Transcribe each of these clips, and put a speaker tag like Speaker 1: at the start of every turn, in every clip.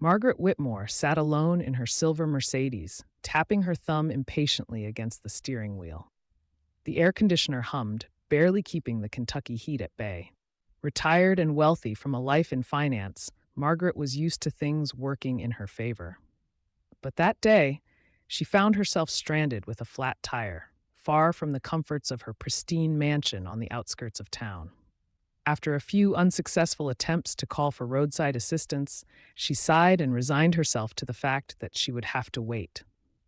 Speaker 1: Margaret Whitmore sat alone in her silver Mercedes, tapping her thumb impatiently against the steering wheel. The air conditioner hummed, barely keeping the Kentucky heat at bay. Retired and wealthy from a life in finance, Margaret was used to things working in her favor. But that day, she found herself stranded with a flat tire, far from the comforts of her pristine mansion on the outskirts of town. After a few unsuccessful attempts to call for roadside assistance, she sighed and resigned herself to the fact that she would have to wait.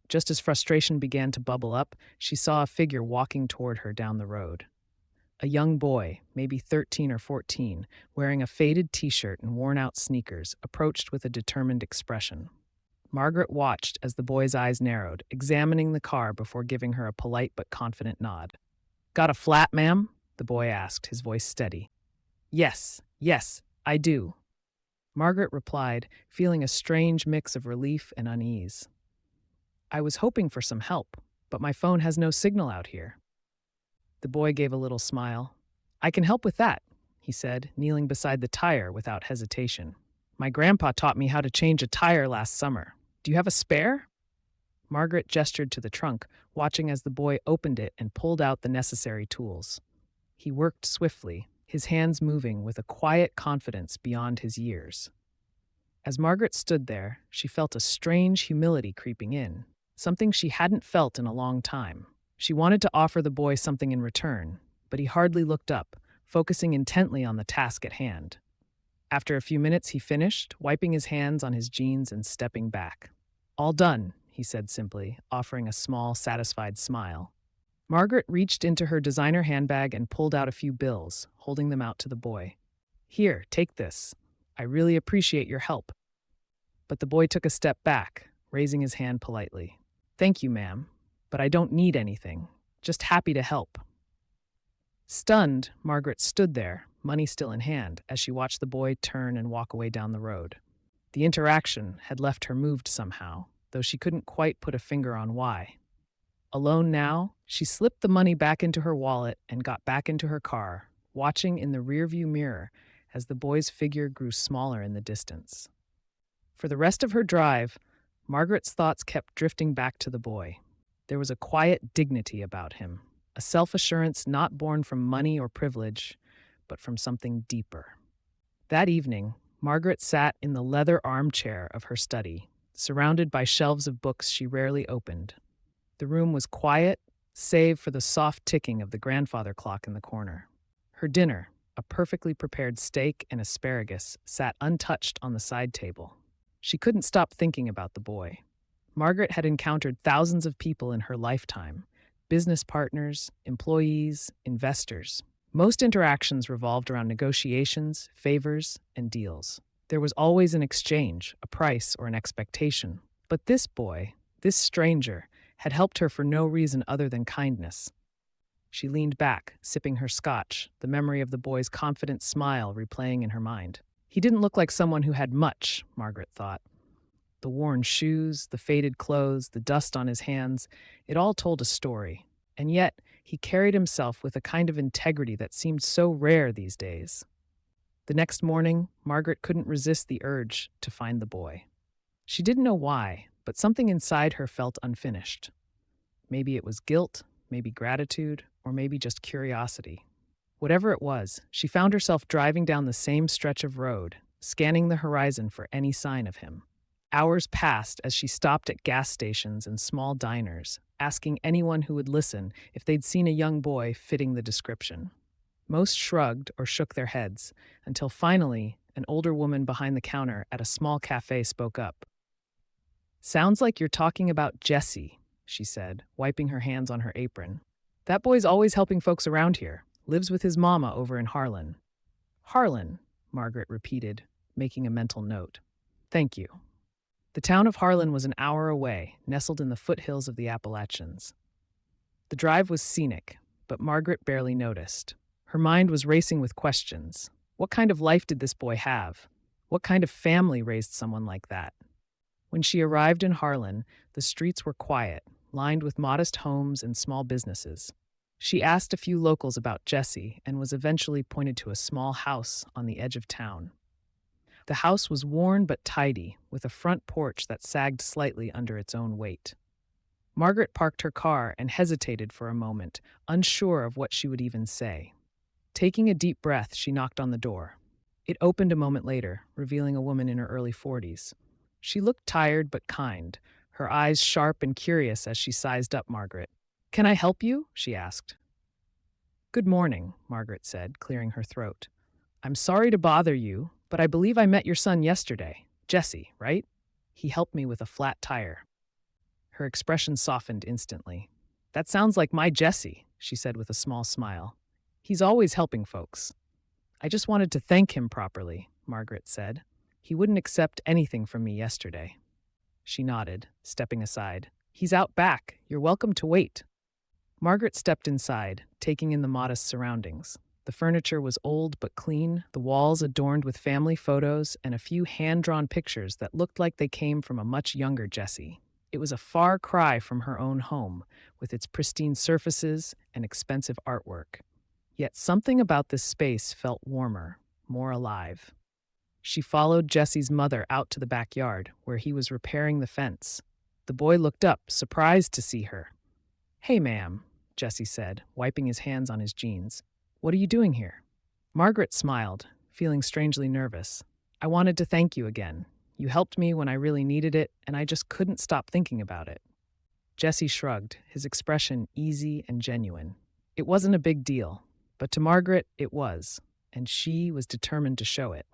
Speaker 1: Just as frustration began to bubble up, she saw a figure walking toward her down the road. A young boy, maybe 13 or 14, wearing a faded t-shirt and worn-out sneakers, approached with a determined expression. Margaret watched as the boy's eyes narrowed, examining the car before giving her a polite but confident nod. "Got a flat, ma'am?" the boy asked, his voice steady. Yes, I do," Margaret replied, feeling a strange mix of relief and unease. "I was hoping for some help, but my phone has no signal out here." The boy gave a little smile. "I can help with that," he said, kneeling beside the tire without hesitation. "My grandpa taught me how to change a tire last summer. Do you have a spare?" Margaret gestured to the trunk, watching as the boy opened it and pulled out the necessary tools. He worked swiftly, his hands moving with a quiet confidence beyond his years. As Margaret stood there, she felt a strange humility creeping in, something she hadn't felt in a long time. She wanted to offer the boy something in return, but he hardly looked up, focusing intently on the task at hand. After a few minutes, he finished, wiping his hands on his jeans and stepping back. "All done," he said simply, offering a small, satisfied smile. Margaret reached into her designer handbag and pulled out a few bills, holding them out to the boy. "Here, take this. I really appreciate your help." But the boy took a step back, raising his hand politely. "Thank you, ma'am, but I don't need anything. Just happy to help." Stunned, Margaret stood there, money still in hand, as she watched the boy turn and walk away down the road. The interaction had left her moved somehow, though she couldn't quite put a finger on why. Alone now, she slipped the money back into her wallet and got back into her car, watching in the rearview mirror as the boy's figure grew smaller in the distance. For the rest of her drive, Margaret's thoughts kept drifting back to the boy. There was a quiet dignity about him, a self-assurance not born from money or privilege, but from something deeper. That evening, Margaret sat in the leather armchair of her study, surrounded by shelves of books she rarely opened. The room was quiet, save for the soft ticking of the grandfather clock in the corner. Her dinner, a perfectly prepared steak and asparagus, sat untouched on the side table. She couldn't stop thinking about the boy. Margaret had encountered thousands of people in her lifetime: business partners, employees, investors. Most interactions revolved around negotiations, favors, and deals. There was always an exchange, a price, or an expectation. But this boy, this stranger, had helped her for no reason other than kindness. She leaned back, sipping her scotch, the memory of the boy's confident smile replaying in her mind. He didn't look like someone who had much, Margaret thought. The worn shoes, the faded clothes, the dust on his hands, it all told a story. And yet, he carried himself with a kind of integrity that seemed so rare these days. The next morning, Margaret couldn't resist the urge to find the boy. She didn't know why, but something inside her felt unfinished. Maybe it was guilt, maybe gratitude, or maybe just curiosity. Whatever it was, she found herself driving down the same stretch of road, scanning the horizon for any sign of him. Hours passed as she stopped at gas stations and small diners, asking anyone who would listen if they'd seen a young boy fitting the description. Most shrugged or shook their heads, until finally, an older woman behind the counter at a small cafe spoke up. "Sounds like you're talking about Jesse," she said, wiping her hands on her apron. "That boy's always helping folks around here. Lives with his mama over in Harlan." "Harlan," Margaret repeated, making a mental note. "Thank you." The town of Harlan was an hour away, nestled in the foothills of the Appalachians. The drive was scenic, but Margaret barely noticed. Her mind was racing with questions. What kind of life did this boy have? What kind of family raised someone like that? When she arrived in Harlan, the streets were quiet, lined with modest homes and small businesses. She asked a few locals about Jesse and was eventually pointed to a small house on the edge of town. The house was worn but tidy, with a front porch that sagged slightly under its own weight. Margaret parked her car and hesitated for a moment, unsure of what she would even say. Taking a deep breath, she knocked on the door. It opened a moment later, revealing a woman in her early 40s. She looked tired but kind, her eyes sharp and curious as she sized up Margaret. "Can I help you?" she asked. "Good morning," Margaret said, clearing her throat. "I'm sorry to bother you, but I believe I met your son yesterday. Jesse, right? He helped me with a flat tire." Her expression softened instantly. "That sounds like my Jesse," she said with a small smile. "He's always helping folks." "I just wanted to thank him properly," Margaret said. "He wouldn't accept anything from me yesterday." She nodded, stepping aside. "He's out back. You're welcome to wait." Margaret stepped inside, taking in the modest surroundings. The furniture was old but clean, the walls adorned with family photos and a few hand-drawn pictures that looked like they came from a much younger Jessie. It was a far cry from her own home, with its pristine surfaces and expensive artwork. Yet something about this space felt warmer, more alive. She followed Jesse's mother out to the backyard, where he was repairing the fence. The boy looked up, surprised to see her. "Hey, ma'am," Jesse said, wiping his hands on his jeans. "What are you doing here?" Margaret smiled, feeling strangely nervous. "I wanted to thank you again. You helped me when I really needed it, and I just couldn't stop thinking about it." Jesse shrugged, his expression easy and genuine. It wasn't a big deal, but to Margaret it was, and she was determined to show it.